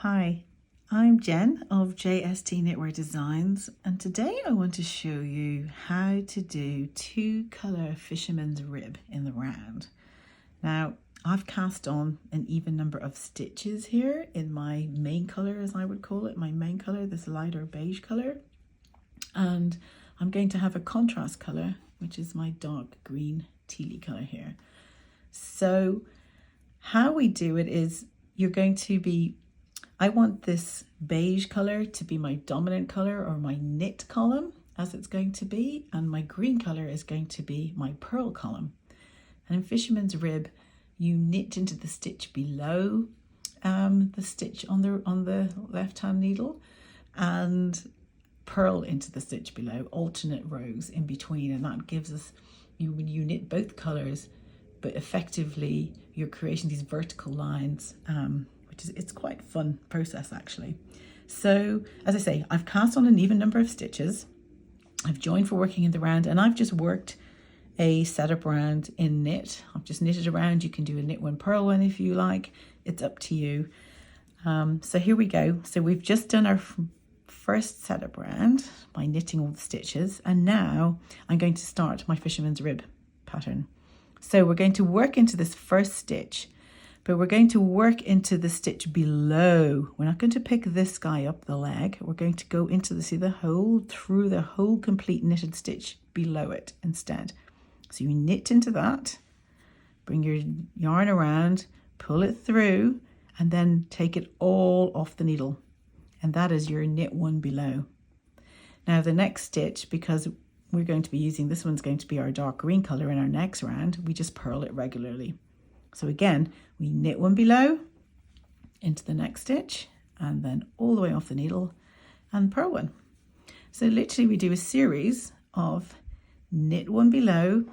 Hi, I'm Jen of JST Knitwear Designs, and today I want to show you how to do 2-colour fisherman's rib in the round. Now, I've cast on an even number of stitches here in my main colour, as I would call it, my main colour, this lighter beige colour, and I'm going to have a contrast colour, which is my dark green tealy colour here. So how we do it is I want this beige colour to be my dominant colour or my knit column, as it's going to be, and my green colour is going to be my purl column. And in Fisherman's Rib, you knit into the stitch below the stitch on the left-hand needle and purl into the stitch below, alternate rows in between, and that gives us, you knit both colours, but effectively you're creating these vertical lines, it's quite a fun process actually. So as I say, I've cast on an even number of stitches, I've joined for working in the round, and I've just worked a setup round in knit. I've just knitted around. You can do a knit one, purl one if you like, it's up to you. So here we go. So we've just done our first setup round by knitting all the stitches, and now I'm going to start my fisherman's rib pattern. So we're going to work into this first stitch, but we're going to work into the stitch below. We're not going to pick this guy up the leg. We're going to go into the hole, through the whole complete knitted stitch below it instead. So you knit into that, bring your yarn around, pull it through, and then take it all off the needle. And that is your knit one below. Now the next stitch, because we're going to be using, this one's going to be our dark green color in our next round, we just purl it regularly. So again, we knit one below into the next stitch and then all the way off the needle and purl one. So literally we do a series of knit one below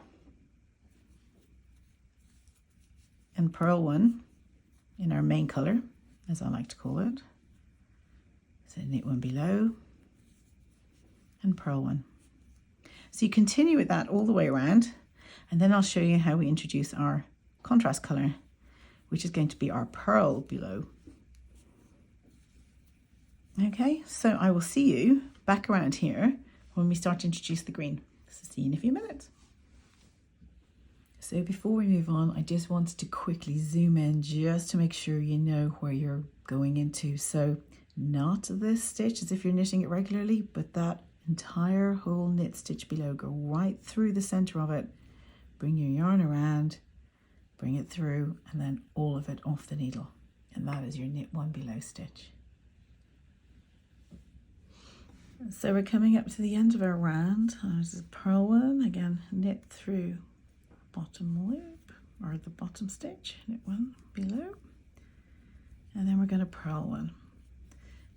and purl one in our main color, as I like to call it. So knit one below and purl one. So you continue with that all the way around, and then I'll show you how we introduce our contrast color, which is going to be our purl below. Okay, so I will see you back around here when we start to introduce the green. So see you in a few minutes. So before we move on, I just wanted to quickly zoom in just to make sure you know where you're going into. So not this stitch as if you're knitting it regularly, but that entire whole knit stitch below. Go right through the center of it, bring your yarn around, bring it through, and then all of it off the needle. And that is your knit one below stitch. So we're coming up to the end of our round. This is purl one, again, knit through bottom loop or the bottom stitch, knit one below, and then we're going to purl one.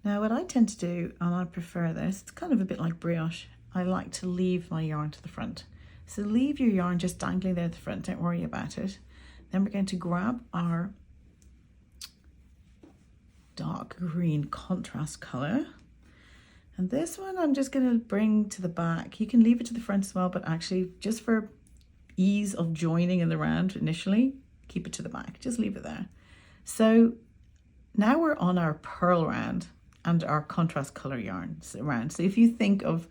Now what I tend to do, and I prefer this, it's kind of a bit like brioche, I like to leave my yarn to the front. So leave your yarn just dangling there at the front, don't worry about it. Then we're going to grab our dark green contrast color. And this one I'm just going to bring to the back. You can leave it to the front as well, but actually just for ease of joining in the round initially, keep it to the back, just leave it there. So now we're on our purl round and our contrast color yarn round. So if you think of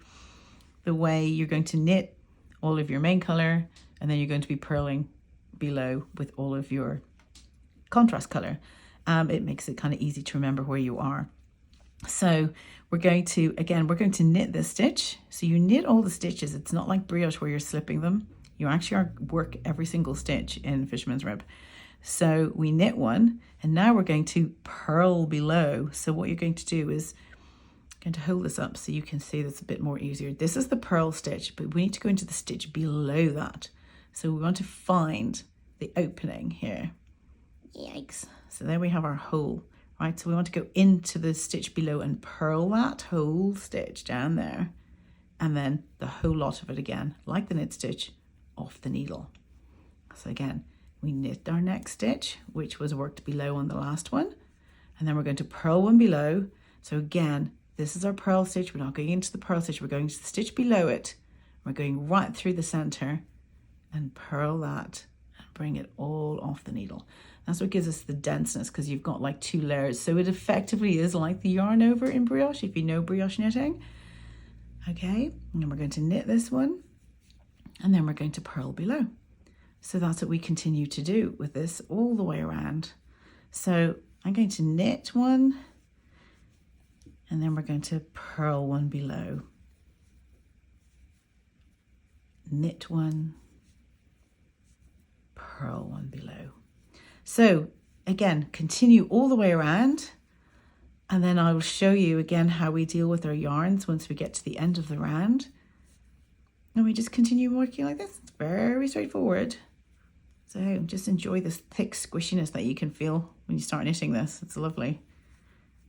the way you're going to knit all of your main color, and then you're going to be purling below with all of your contrast color, it makes it kind of easy to remember where you are. So we're going to knit this stitch. So you knit all the stitches. It's not like brioche where you're slipping them. You actually work every single stitch in Fisherman's Rib. So we knit one, and now we're going to purl below. So what you're going to do is going to hold this up so you can see this a bit more easier. This is the purl stitch, but we need to go into the stitch below that. So we want to find the opening here. Yikes. So there we have our hole, right? So we want to go into the stitch below and purl that whole stitch down there, and then the whole lot of it again, like the knit stitch, off the needle. So again, we knit our next stitch, which was worked below on the last one, and then we're going to purl one below. So again, this is our purl stitch. We're not going into the purl stitch, we're going to the stitch below it. We're going right through the center and purl that and bring it all off the needle. That's what gives us the denseness, because you've got like 2 layers. So it effectively is like the yarn over in brioche, if you know brioche knitting. Okay, and then we're going to knit this one, and then we're going to purl below. So that's what we continue to do with this all the way around. So I'm going to knit one, and then we're going to purl one below. Knit one, purl one below. So again, continue all the way around, and then I will show you again how we deal with our yarns once we get to the end of the round. And we just continue working like this. It's very straightforward. So just enjoy this thick squishiness that you can feel when you start knitting this. It's lovely.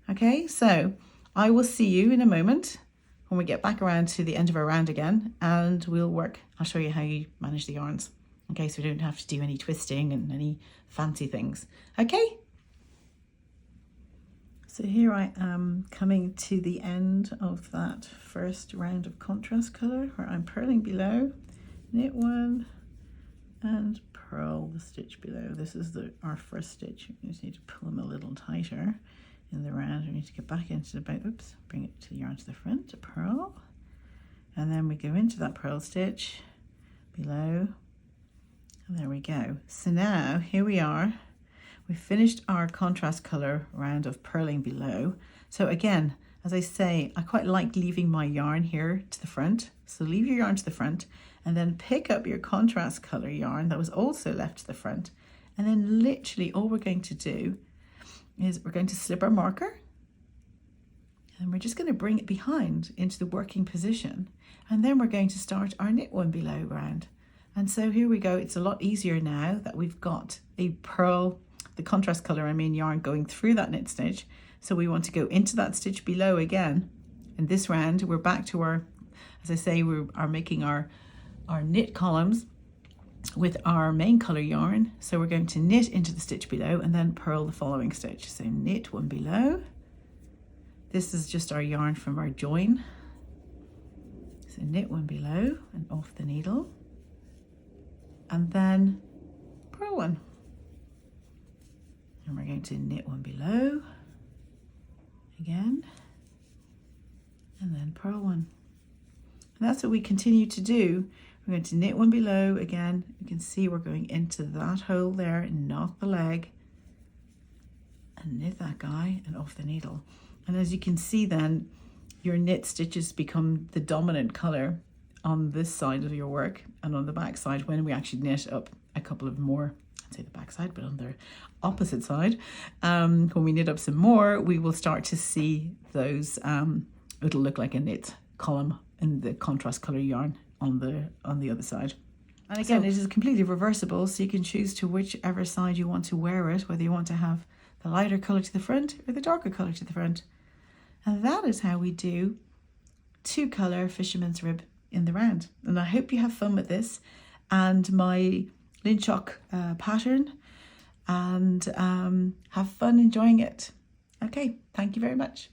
Okay, so I will see you in a moment when we get back around to the end of our round again, and we'll work. I'll show you how you manage the yarns. Okay, so we don't have to do any twisting and any fancy things. Okay. So here I am coming to the end of that first round of contrast colour, where I'm purling below, knit one, and purl the stitch below. This is our first stitch. We just need to pull them a little tighter in the round. We need to get back into the boat. Oops, bring it to the yarn to the front to purl, and then we go into that purl stitch below, and there we go. So now here we are. We've finished our contrast colour round of purling below. So again, as I say, I quite like leaving my yarn here to the front. So leave your yarn to the front, and then pick up your contrast colour yarn that was also left to the front. And then literally all we're going to do is we're going to slip our marker, and we're just going to bring it behind into the working position. And then we're going to start our knit one below round. And so here we go. It's a lot easier now that we've got a purl, the contrast colour, yarn going through that knit stitch. So we want to go into that stitch below again. And this round, we're back to our, as I say, we are making our knit columns with our main colour yarn. So we're going to knit into the stitch below and then purl the following stitch. So knit one below. This is just our yarn from our join. So knit one below and off the needle, and then purl one. And we're going to knit one below again, and then purl one. And that's what we continue to do. We're going to knit one below again. You can see we're going into that hole there and not the leg, and knit that guy and off the needle. And as you can see then, your knit stitches become the dominant colour on this side of your work, and on the back side, when we actually knit up a couple of more, I'd say the back side, but on the opposite side, when we knit up some more, we will start to see those, it'll look like a knit column in the contrast colour yarn on the other side. And again, it is completely reversible, so you can choose to whichever side you want to wear it, whether you want to have the lighter colour to the front or the darker colour to the front. And that is how we do 2-colour fisherman's rib in the round. And I hope you have fun with this and my Loingseach pattern, and have fun enjoying it. Okay, thank you very much.